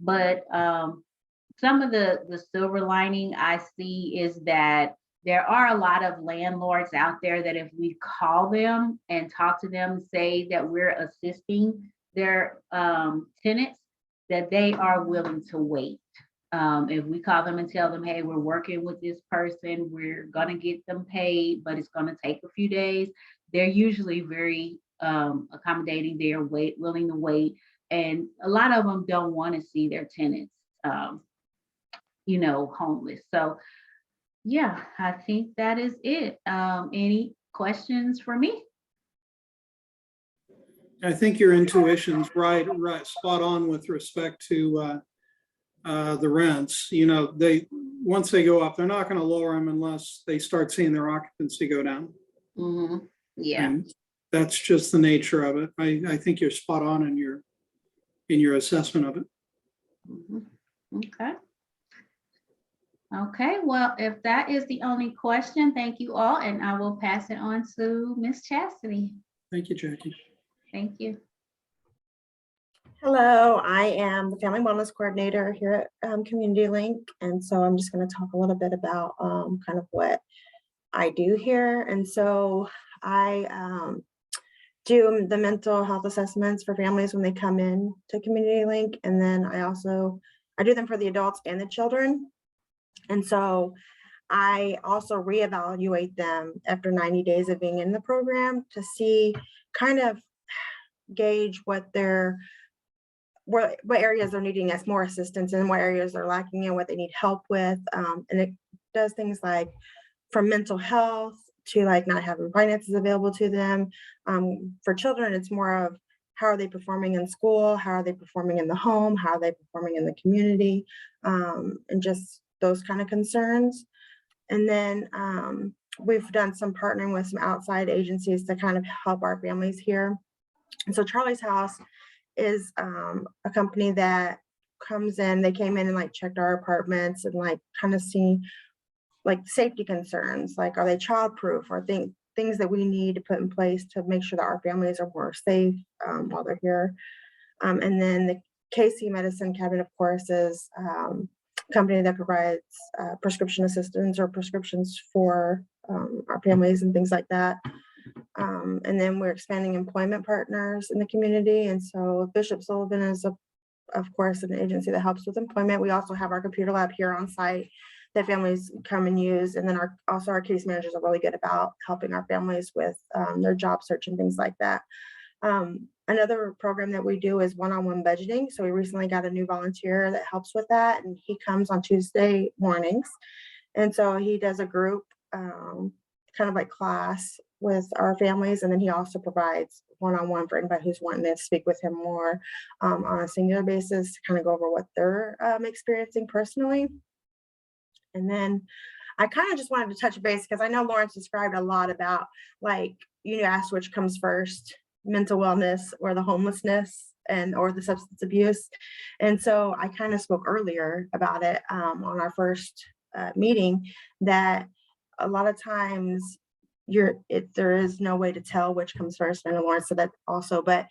But some of the silver lining I see is that there are a lot of landlords out there that if we call them and talk to them, say that we're assisting their tenants, that they are willing to wait. If we call them and tell them, hey, we're working with this person, we're gonna get them paid, but it's gonna take a few days, they're usually very accommodating. They are willing to wait. And a lot of them don't want to see their tenants, homeless. So yeah, I think that is it. Any questions for me? I think your intuition's right, spot on with respect to the rents. Once they go up, they're not going to lower them unless they start seeing their occupancy go down. Mm-hmm. Yeah. And that's just the nature of it. I think you're spot on in your assessment of it. Mm-hmm. Okay. Okay, well, if that is the only question, thank you all, and I will pass it on to Miss Chastity. Thank you, Jackie. Thank you. Hello, I am the Family Wellness Coordinator here at Community Linc, and so I'm just going to talk a little bit about kind of what I do here. And so I do the mental health assessments for families when they come in to Community Linc, and then I do them for the adults and the children. And so I also reevaluate them after 90 days of being in the program to see, kind of gauge what areas they're needing as more assistance and what areas they're lacking and what they need help with. And it does things like from mental health to like not having finances available to them. For children, it's more of how are they performing in school? How are they performing in the home? How are they performing in the community? And just those kind of concerns. And then we've done some partnering with some outside agencies to kind of help our families here. And so Charlie's House is a company that comes in, they came in and like checked our apartments and like kind of see like safety concerns, like are they childproof, or things that we need to put in place to make sure that our families are more safe while they're here. And then the KC Medicine Cabinet, of course, is company that provides prescription assistance or prescriptions for our families and things like that. And then we're expanding employment partners in the community. And so Bishop Sullivan is, of course, an agency that helps with employment. We also have our computer lab here on site that families come and use. And then our case managers are really good about helping our families with their job search and things like that. Another program that we do is one-on-one budgeting. So we recently got a new volunteer that helps with that, and he comes on Tuesday mornings. And so he does a group kind of like class with our families, and then he also provides one-on-one for anybody who's wanting to speak with him more on a singular basis to kind of go over what they're experiencing personally. And then I kind of just wanted to touch base because I know Lawrence described a lot about, like, you asked which comes first, mental wellness or the homelessness or the substance abuse. And so I kind of spoke earlier about it on our first meeting, that a lot of times there is no way to tell which comes first. I know Lawrence said that also, but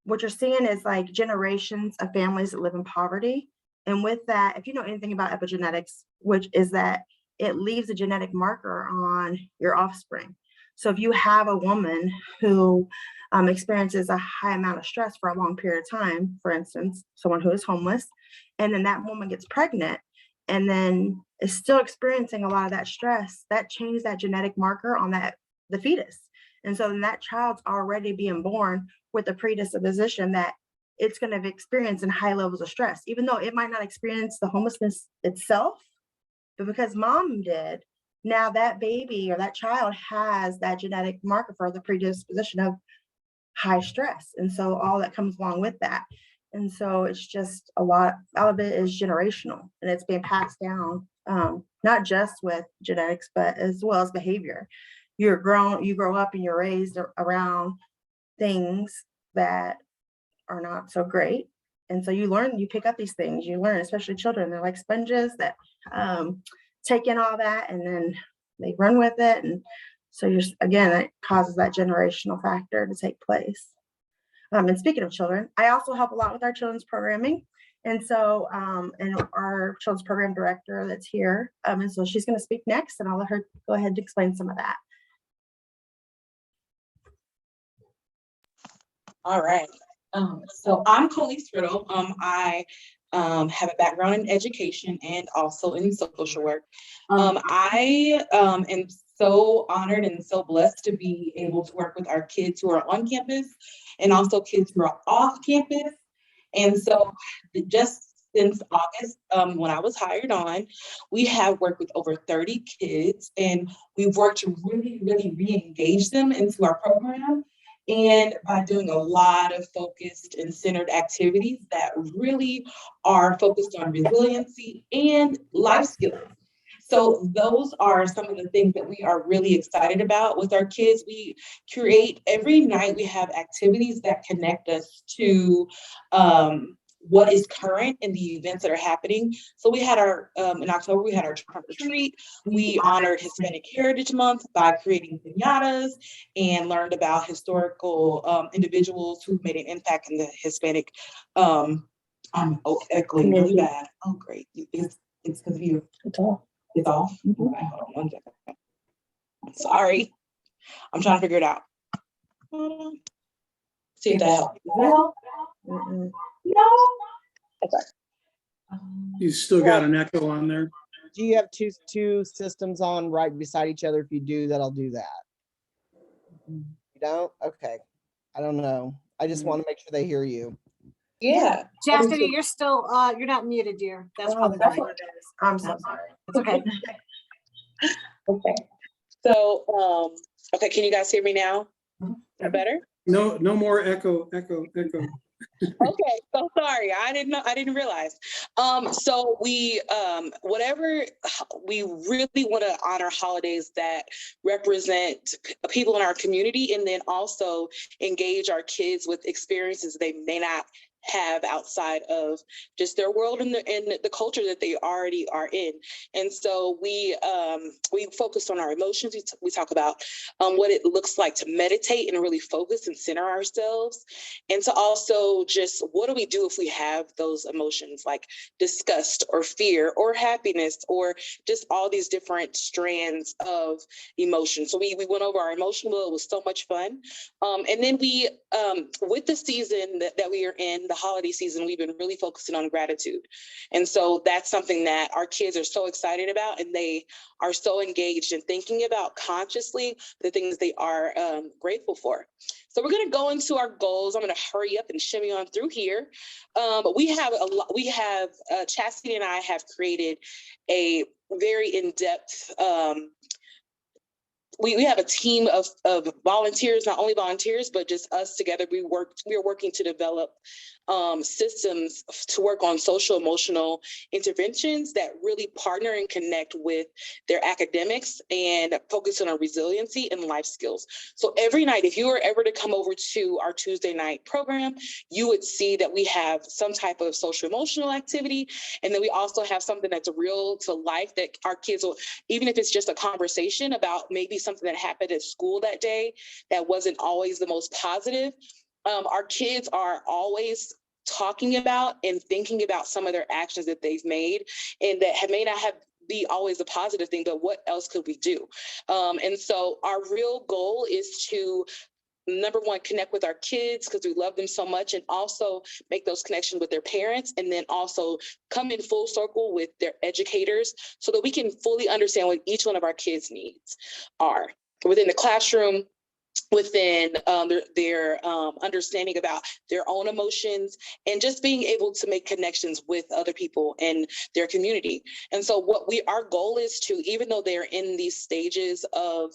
what you're seeing is like generations of families that live in poverty. And with that, if you know anything about epigenetics, which is that it leaves a genetic marker on your offspring. So if you have a woman who experiences a high amount of stress for a long period of time, for instance, someone who is homeless, and then that woman gets pregnant, and then is still experiencing a lot of that stress. That changed that genetic marker on the fetus. And so then that child's already being born with a predisposition that it's going to experience in high levels of stress, even though it might not experience the homelessness itself, but because mom did, now that baby or that child has that genetic marker for the predisposition of high stress. And so all that comes along with that. And so it's just a lot of it is generational, and it's being passed down, not just with genetics, but as well as behavior. You grow up and you're raised around things that are not so great. And so you pick up these things, you learn, especially children, they're like sponges that take in all that and then they run with it. And so it causes that generational factor to take place. And speaking of children, I also help a lot with our children's programming. And so, and our children's program director that's here. And so she's going to speak next, and I'll let her go ahead and explain some of that. All right. So I'm Colise Riddle. I have a background in education and also in social work. I am so honored and so blessed to be able to work with our kids who are on campus and also kids who are off campus. And so just since August, when I was hired on, we have worked with over 30 kids, and we've worked to really, really re-engage them into our program. And by doing a lot of focused and centered activities that really are focused on resiliency and life skills. So those are some of the things that we are really excited about with our kids. We create every night, we have activities that connect us to what is current in the events that are happening. So we had in October, we had our trunk retreat. We honored Hispanic Heritage Month by creating piñatas and learned about historical individuals who've made an impact in the Hispanic, echoing really bad. Oh, great. It's because of you. It's off. It's off? Okay, hold on 1 second. Sorry. I'm trying to figure it out. See if that helps. Mm-mm. No. Okay. You still got an echo on there. Do you have two systems on right beside each other? If you do, that'll do that. You don't? Okay. I don't know. I just want to make sure they hear you. Yeah. Chastity, you're still, you're not muted, dear. That's probably That's why. what it is. I'm so sorry. It's okay. Okay. So, okay, can you guys hear me now? Is that better? No more echo. Okay, so sorry, I didn't realize. So we we really want to honor holidays that represent people in our community, and then also engage our kids with experiences they may not have outside of just their world and the culture that they already are in. And so we focus on our emotions. We talk about what it looks like to meditate and really focus and center ourselves, and to also just what do we do if we have those emotions like disgust or fear or happiness or just all these different strands of emotion. So we went over our emotional wheel. It was so much fun. And then we with the season that we are in, the holiday season, we've been really focusing on gratitude. And so that's something that our kids are so excited about, and they are so engaged in thinking about consciously the things they are grateful for. So we're going to go into our goals. I'm going to hurry up and shimmy on through here. But we have Chastity and I have created a very in-depth we have a team of volunteers, not only volunteers, but just us together. We are working to develop systems to work on social emotional interventions that really partner and connect with their academics and focus on resiliency and life skills. So every night, if you were ever to come over to our Tuesday night program, you would see that we have some type of social emotional activity. And then we also have something that's real to life that our kids will, even if it's just a conversation about maybe something that happened at school that day that wasn't always the most positive. Our kids are always talking about and thinking about some of their actions that they've made and that may not have be always a positive thing, but what else could we do? And so our real goal is to number one, connect with our kids because we love them so much, and also make those connections with their parents, and then also come in full circle with their educators so that we can fully understand what each one of our kids' needs are within the classroom, within their understanding about their own emotions, and just being able to make connections with other people in their community. And so our goal is to, even though they're in these stages of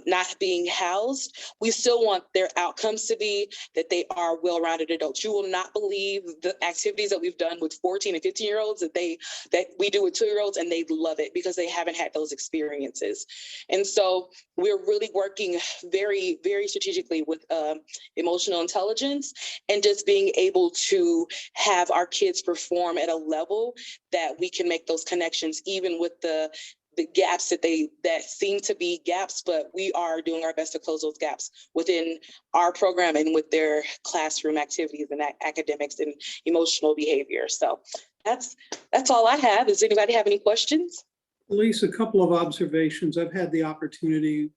not being housed, we still want their outcomes to be that they are well-rounded adults. You will not believe the activities that we've done with 14 and 15-year-olds that we do with 2-year-olds, and they love it because they haven't had those experiences. And so we're really working very, very strategically with emotional intelligence, and just being able to have our kids perform at a level that we can make those connections, even with the gaps that seem to be gaps, but we are doing our best to close those gaps within our program and with their classroom activities and academics and emotional behavior. So that's all I have. Does anybody have any questions? Elise, a couple of observations. I've had the opportunity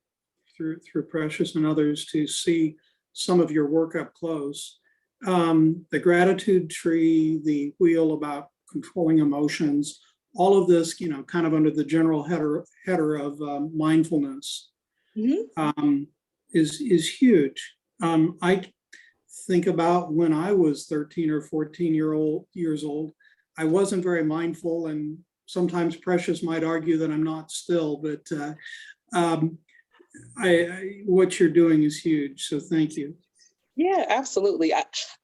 through Precious and others to see some of your work up close. The gratitude tree, the wheel about controlling emotions, all of this, kind of under the general header of mindfulness, is huge. I think about when I was 13 or 14 years old, I wasn't very mindful, and sometimes Precious might argue that I'm not still, but what you're doing is huge. So thank you. Yeah, absolutely.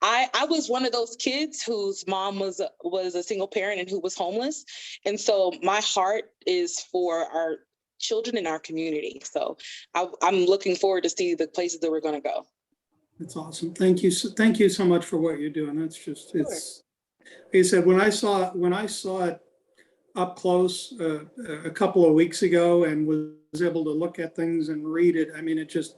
I was one of those kids whose mom was a single parent and who was homeless. And so my heart is for our children in our community. So I'm looking forward to see the places that we're going to go. That's awesome. Thank you. Thank you so much for what you're doing. That's just, it's, like I said, when I saw it up close a couple of weeks ago and was able to look at things and read it, I mean, it just,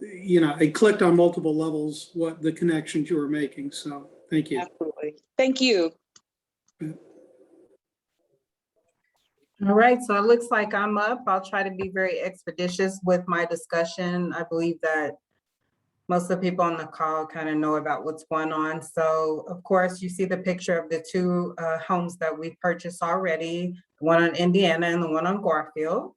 it clicked on multiple levels, what the connections you were making. So thank you. Absolutely. Thank you. All right, so it looks like I'm up. I'll try to be very expeditious with my discussion. I believe that most of the people on the call kind of know about what's going on. So of course, you see the picture of the two homes that we purchased already, the one on Indiana and the one on Garfield.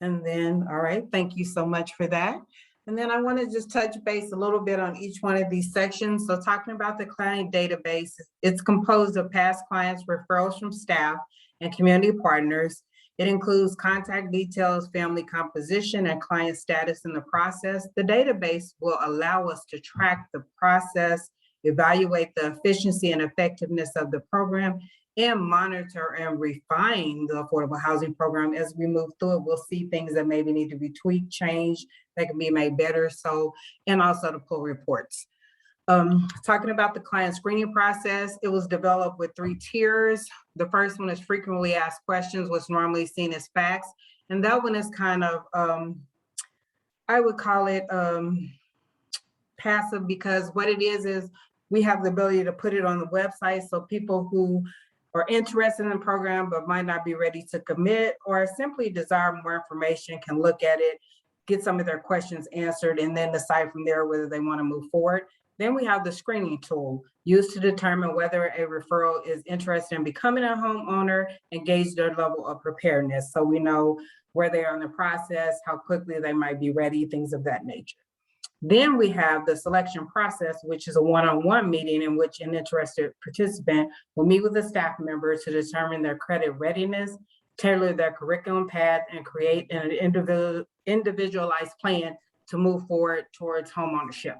And then, all right, thank you so much for that. And then I want to just touch base a little bit on each one of these sections. So talking about the client database, it's composed of past clients, referrals from staff, and community partners. It includes contact details, family composition, and client status in the process. The database will allow us to track the process, evaluate the efficiency and effectiveness of the program, and monitor and refine the affordable housing program. As we move through it, we'll see things that maybe need to be tweaked, changed, that can be made better. So, and also to pull reports. Talking about the client screening process, it was developed with 3 tiers. The first one is frequently asked questions, what's normally seen as facts. And that one is kind of, I would call it passive, because what it is we have the ability to put it on the website. So people who are interested in the program but might not be ready to commit, or simply desire more information, can look at it, get some of their questions answered, and then decide from there whether they want to move forward. Then we have the screening tool used to determine whether a referral is interested in becoming a homeowner and gauge their level of preparedness. So we know where they are in the process, how quickly they might be ready, things of that nature. Then we have the selection process, which is a one-on-one meeting in which an interested participant will meet with a staff member to determine their credit readiness, tailor their curriculum path, and create an individualized plan to move forward towards homeownership.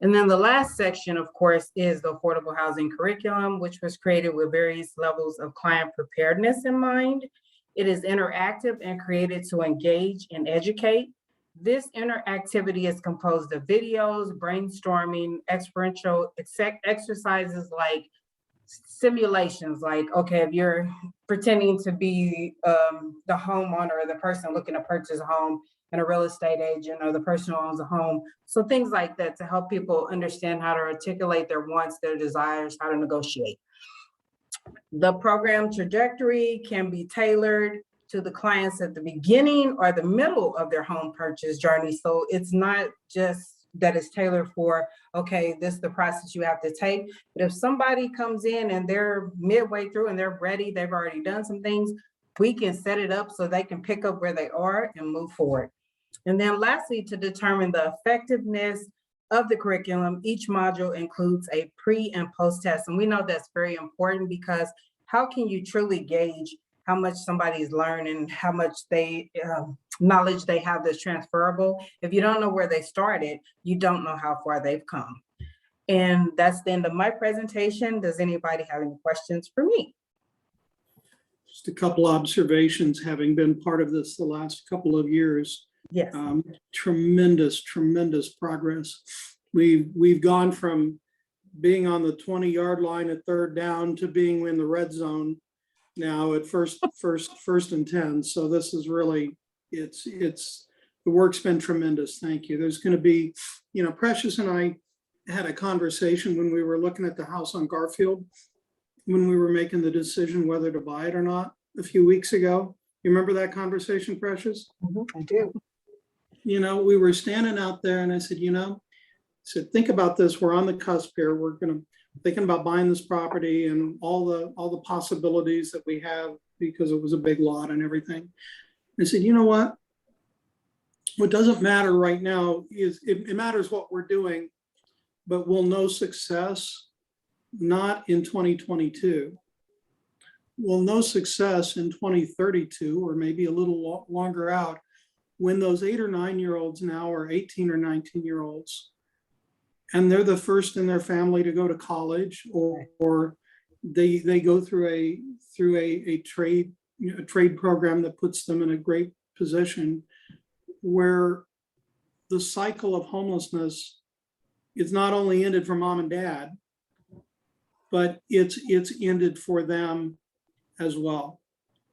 And then the last section, of course, is the affordable housing curriculum, which was created with various levels of client preparedness in mind. It is interactive and created to engage and educate. This interactivity is composed of videos, brainstorming, experiential exercises like simulations, like, okay, if you're pretending to be the homeowner or the person looking to purchase a home, and a real estate agent, or the person who owns a home. So things like that to help people understand how to articulate their wants, their desires, how to negotiate. The program trajectory can be tailored to the clients at the beginning or the middle of their home purchase journey. So it's not just that is tailored for, okay, this is the process you have to take. But if somebody comes in and they're midway through and they're ready, they've already done some things, we can set it up so they can pick up where they are and move forward. And then lastly, to determine the effectiveness of the curriculum, each module includes a pre and post test. And we know that's very important, because how can you truly gauge how much somebody's learning, how much knowledge they have that's transferable? If you don't know where they started, you don't know how far they've come. And that's the end of my presentation. Does anybody have any questions for me? Just a couple observations, having been part of this the last couple of years. Yes. Tremendous progress. We've gone from being on the 20-yard line at third down to being in the red zone now at first and 10. So this is really, it's the work's been tremendous. Thank you. There's going to be, Precious and I had a conversation when we were looking at the house on Garfield, when we were making the decision whether to buy it or not a few weeks ago. You remember that conversation, Precious? I do. We were standing out there and I said, think about this. We're on the cusp here. We're thinking about buying this property and all the possibilities that we have, because it was a big lot and everything. I said, you know what? What doesn't matter right now is it matters what we're doing, but we'll know success not in 2022. We'll know success in 2032, or maybe a little longer out, when those 8 or 9-year-olds now are 18 or 19-year-olds, and they're the first in their family to go to college, or they go through a trade program that puts them in a great position, where the cycle of homelessness is not only ended for mom and dad, but it's ended for them as well.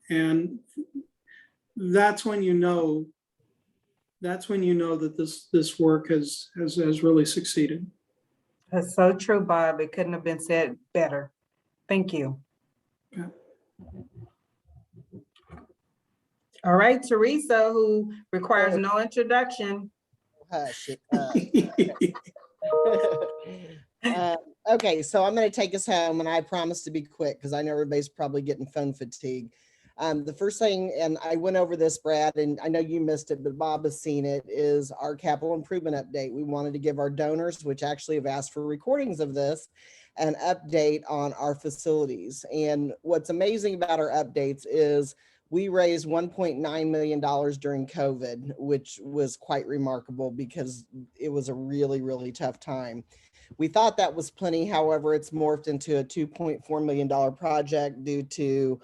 And that's when you know that this work has really succeeded. That's so true, Bob. It couldn't have been said better. Thank you. Yeah. All right, Teresa, who requires no introduction. Hush it up. Okay, so I'm going to take us home, and I promise to be quick because I know everybody's probably getting phone fatigue. The first thing, and I went over this, Brad, and I know you missed it, but Bob has seen it, is our capital improvement update. We wanted to give our donors, which actually have asked for recordings of this, an update on our facilities. And what's amazing about our updates is we raised $1.9 million during COVID, which was quite remarkable because it was a really, really tough time. We thought that was plenty. However, it's morphed into a $2.4 million project due to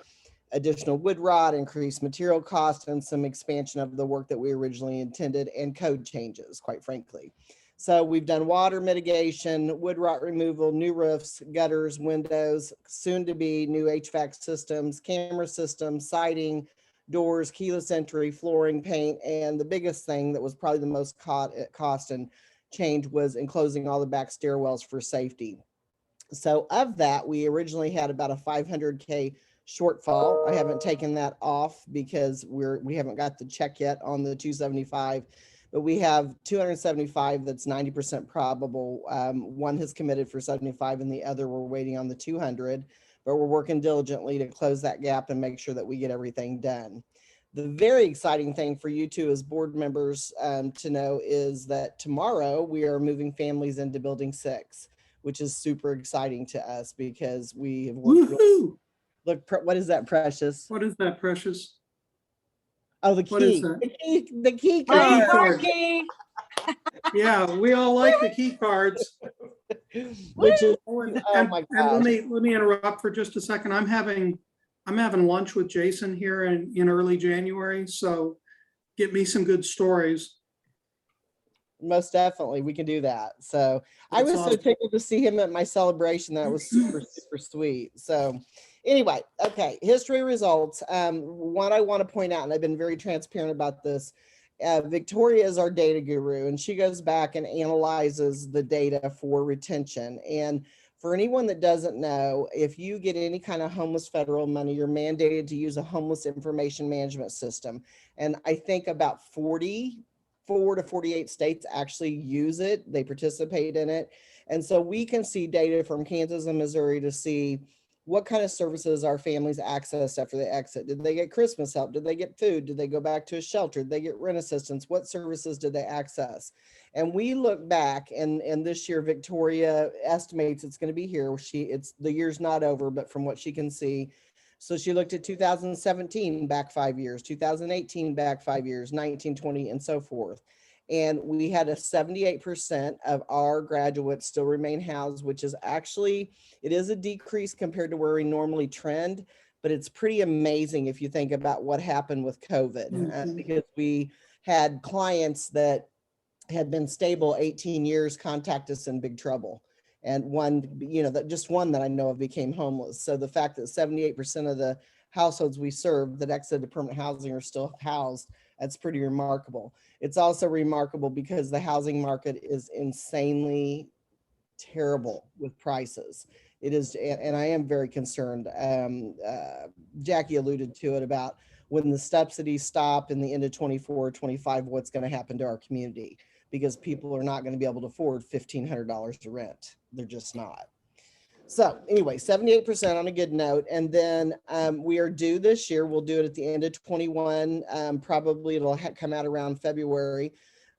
additional wood rot, increased material costs, and some expansion of the work that we originally intended, and code changes, quite frankly. So we've done water mitigation, wood rot removal, new roofs, gutters, windows, soon to be new HVAC systems, camera systems, siding, doors, keyless entry, flooring, paint, and the biggest thing that was probably the most cost and change was enclosing all the back stairwells for safety. So of that, we originally had about a $500K shortfall. I haven't taken that off because we haven't got the check yet on the 275, but we have 275 that's 90% probable. One has committed for 75 and the other we're waiting on the 200, but we're working diligently to close that gap and make sure that we get everything done. The very exciting thing for you two as board members to know is that tomorrow we are moving families into building 6, which is super exciting to us because we have worked. Look, what is that, Precious? What is that, Precious? Oh, the key. What is that? The key Free card. parking. Yeah, we all like the key cards. Which is, And, oh my and gosh. let me interrupt for just a second. I'm having lunch with Jason here in early January, so get me some good stories. Most definitely, we can do that. So I That's was so awesome. tickled to see him at my celebration. That was super, super sweet. So anyway, okay, history results. What I want to point out, and I've been very transparent about this, Victoria is our data guru, and she goes back and analyzes the data for retention. And for anyone that doesn't know, if you get any kind of homeless federal money, you're mandated to use a homeless information management system. And I think about 40 44 to 48 states actually use it. They participate in it. And so we can see data from Kansas and Missouri to see what kind of services our families access after they exit. Did they get Christmas help? Did they get food? Did they go back to a shelter? Did they get rent assistance? What services did they access? And we look back, and this year Victoria estimates it's going to be here. The year's not over, but from what she can see. So she looked at 2017 back 5 years, 2018 back 5 years, 19, 20, and so forth. And we had a 78% of our graduates still remain housed, which is actually, it is a decrease compared to where we normally trend, but it's pretty amazing if you think about what happened with COVID, because we had clients that had been stable 18 years contact us in big trouble. And one, just one that I know of became homeless. So the fact that 78% of the households we serve that exited permanent housing are still housed, that's pretty remarkable. It's also remarkable because the housing market is insanely terrible with prices. It is, and I am very concerned. Jackie alluded to it about when the subsidies stop in the end of 24, 25, what's going to happen to our community, because people are not going to be able to afford $1,500 to rent. They're just not. So anyway, 78% on a good note. And then we are due this year. We'll do it at the end of 21. Probably it'll come out around February,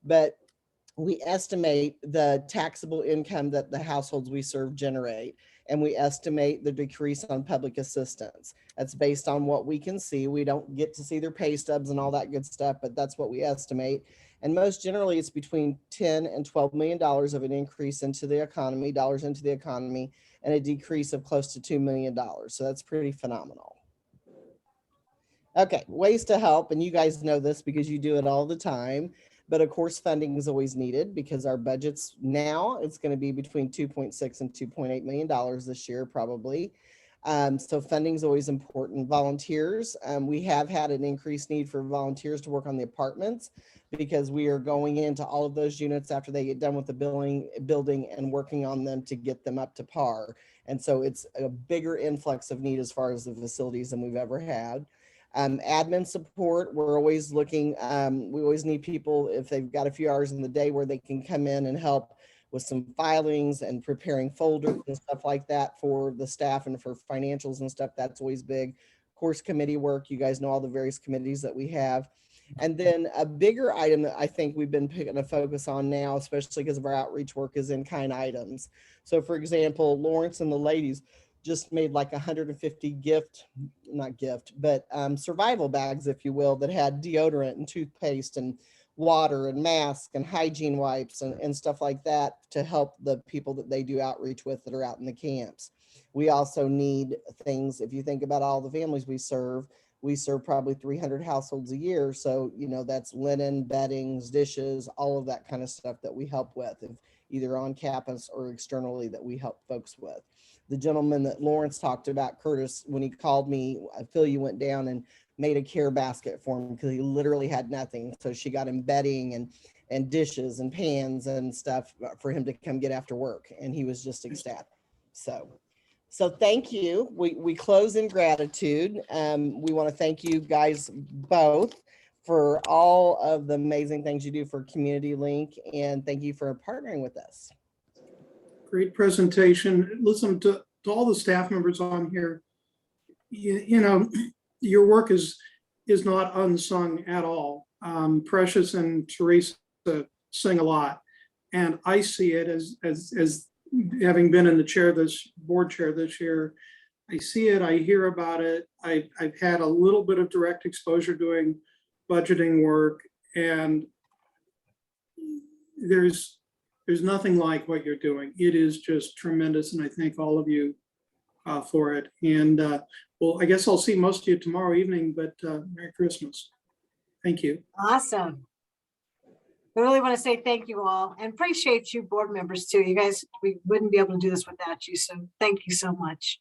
but we estimate the taxable income that the households we serve generate. And we estimate the decrease on public assistance. That's based on what we can see. We don't get to see their pay stubs and all that good stuff, but that's what we estimate. And most generally, it's between $10 and $12 million of an increase into the economy, dollars into the economy, and a decrease of close to $2 million. So that's pretty phenomenal. Okay, ways to help. And you guys know this because you do it all the time. But of course, funding is always needed because our budgets now, it's going to be between 2.6 and $2.8 million this year, probably. So funding is always important. Volunteers, we have had an increased need for volunteers to work on the apartments because we are going into all of those units after they get done with the building and working on them to get them up to par. And so it's a bigger influx of need as far as the facilities than we've ever had. Admin support, we're always looking, we always need people if they've got a few hours in the day where they can come in and help with some filings and preparing folders and stuff like that for the staff and for financials and stuff. That's always big. Course committee work, you guys know all the various committees that we have. And then a bigger item that I think we've been picking a focus on now, especially because of our outreach work, is in-kind items. So for example, Lawrence and the ladies just made like 150 survival bags, if you will, that had deodorant and toothpaste and water and masks and hygiene wipes and stuff like that to help the people that they do outreach with that are out in the camps. We also need things, if you think about all the families we serve probably 300 households a year. So, that's linen, beddings, dishes, all of that kind of stuff that we help with, either on campus or externally that we help folks with. The gentleman that Lawrence talked about, Curtis, when he called me, I feel you went down and made a care basket for him because he literally had nothing. So she got him bedding and dishes and pans and stuff for him to come get after work. And he was just ecstatic. So thank you. We close in gratitude. We want to thank you guys both for all of the amazing things you do for Community Linc, and thank you for partnering with us. Great presentation. Listen to all the staff members on here. Your work is not unsung at all. Precious and Teresa sing a lot, and I see it as having been in the board chair this year. I see it, I hear about it. I've had a little bit of direct exposure doing budgeting work, and there's nothing like what you're doing. It is just tremendous, and I thank all of you for it. And well, I guess I'll see most of you tomorrow evening, but Merry Christmas. Thank you. Awesome. I really want to say thank you all and appreciate you board members too. You guys, we wouldn't be able to do this without you. So thank you so much.